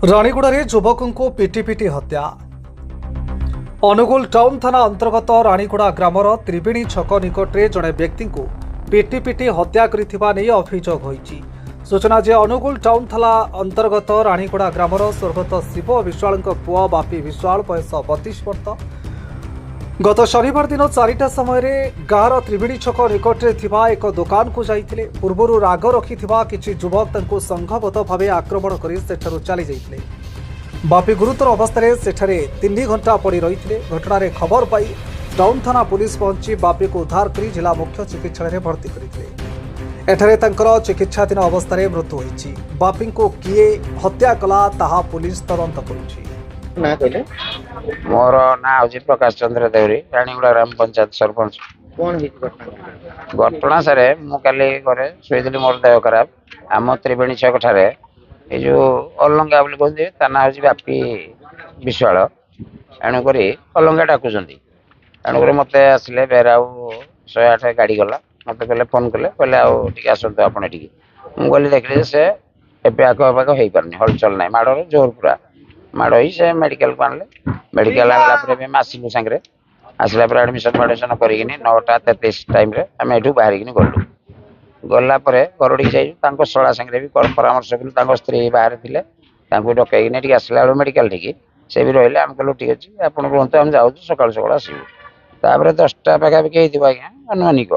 राणीगुड़ा युवक को पिटी पिटी हत्या। अनुगुल टाउन थाना अंतर्गत राणीगुड़ा ग्रामर त्रिवेणी छक निकटरे जड़े व्यक्ति को पिटी पिटी हत्या कर अभियोग होईछि। सूचना जे अनुगुल टाउन थाना अंतर्गत राणीगुड़ा ग्रामर स्वर्गत शिव विश्वाल पुआ बापी विश्वाल बयस 32 वर्ष गत शनिवार दिन 4टा समय गाँवर त्रिवेणी छक निकटरे थिबा एक दुकान को जाइथिले। पूर्वरु राग रखिथिबा किछि युवक तांको संघबद्ध भावे आक्रमण करि सेठारु चली जाइथिले। बापी गुरुतर अवस्था सेठारे 3 घंटा पड़ी रही। घटना खबर पाई टाउन थाना पुलिस पहुंची बापी को उद्धार कर जिला मुख्य चिकित्सालय भर्ती करथिले। एठारे तांकर चिकित्साधीन अवस्था मृत्यु होईछि। बापी को किए हत्या कला ताहा पुलिस तदंत करुछि। ना कहले मोर ना हूँ प्रकाश चंद्र देवरी राणीगुड़ा ग्राम पंचायत सरपंच। कौन ही घटना सारे मु काली घरे शुईली मोर देह खराब आम त्रिवेणी छक ठारे ये जो अलंगा बोली कहते ता ना हूँ बापी विश्वाल एणुक अलंगा डाकुंट एणुक मत आसिले बेर 108 गाड़ी गला मत कहले फोन कले कहले आगे आसतु आप मुझे देखिए से एवं आखपाख हो पारनी हलचल ना माड़ जोर पूरा माड़ ही से मेडिकल को आणले मेडिकल आनला आसिलु सांगे आसला एडमिशन मेडिसन कर 9:33 टाइम आम यू बाहर गलु गला घर जाइए शला सांगे भी परामर्श कलु स्त्री बाहर थे डकई आसला बेलू मेडिकल ठीक से भी रही आम कहलु ठीक अच्छे आप कहते आम जाऊँ सका सका आसबू 10टा पाखापाखि होगा आज्ञा अनुमानिक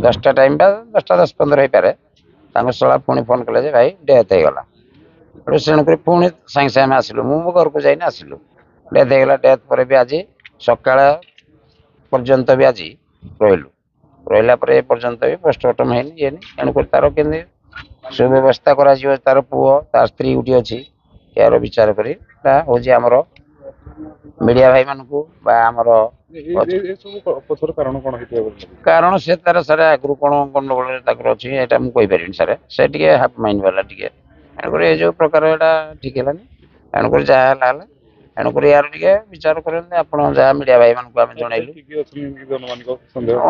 10टा टाइम 10टा 10-15 हो पारे शला पुणी फोन कले भाई डेथ होगा तेणुक पुणी सागे सागे आसिलु मु घर को जाइना आसिलु डेथ होगा डेथ पर भी आज सका पर्यंत भी आज रहा पर्यंत भी पोस्टमार्टम है तेणुक तार के सुव्यवस्था कर तार पुओ तार स्त्री गोटे अच्छी यार विचार कर आमर मीडिया भाई मानू कारण से तार सारे आगु कौन गंडगोल अच्छी यहाँ मुझे पारि सारे से हाफ माइंड वाला टे तेणुक ये जो प्रकार यहाँ ठीक है तेणुक जहाँ तेणुक यार टे विचार करें आप जहाँ मीडिया भाई मानक आम जनइलु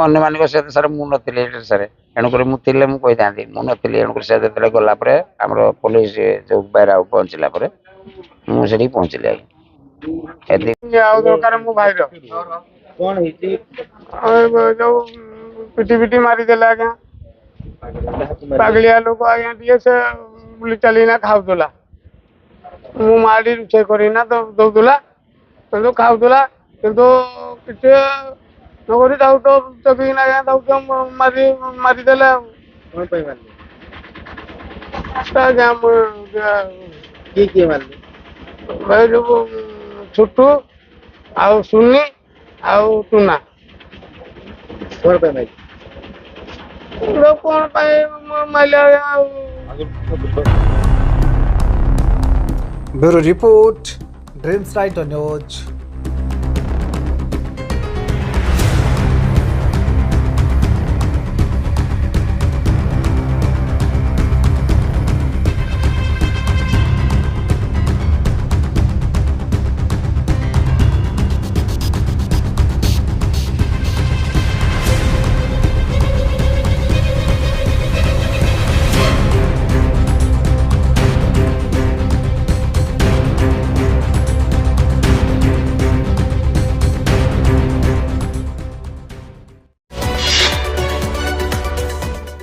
अनुमानिक से सर मुझे सर तेणुक मुझे मुझे था मुझे तेणुक से गला आम पुलिस जो बैरा पहुँचला मुझे पहुँचली दरकार मो भाई कौन जो पिटी पिटी मारिदेला आज्ञा पागलिया लोक आज्ञा टे से बुली चलीना खाऊला मु माड़ी रुचे करना तो दौला कि खाऊला कितु किसी नगरी तो चकीना आज्ञा मारिदेला किए मारले भाई जो छुट्टू आउ सुनी आउ टूना कौन पे मार कौन मारे bureau report dreams right news.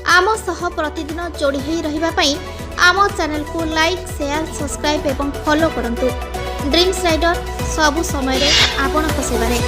आम सह प्रतिदिन जोड़ी होई रहिबा पई आम चैनल को लाइक शेयर सब्सक्राइब एवं फॉलो करंतु। ड्रीम्स राइडर सबु समय रे आपन सेवारे।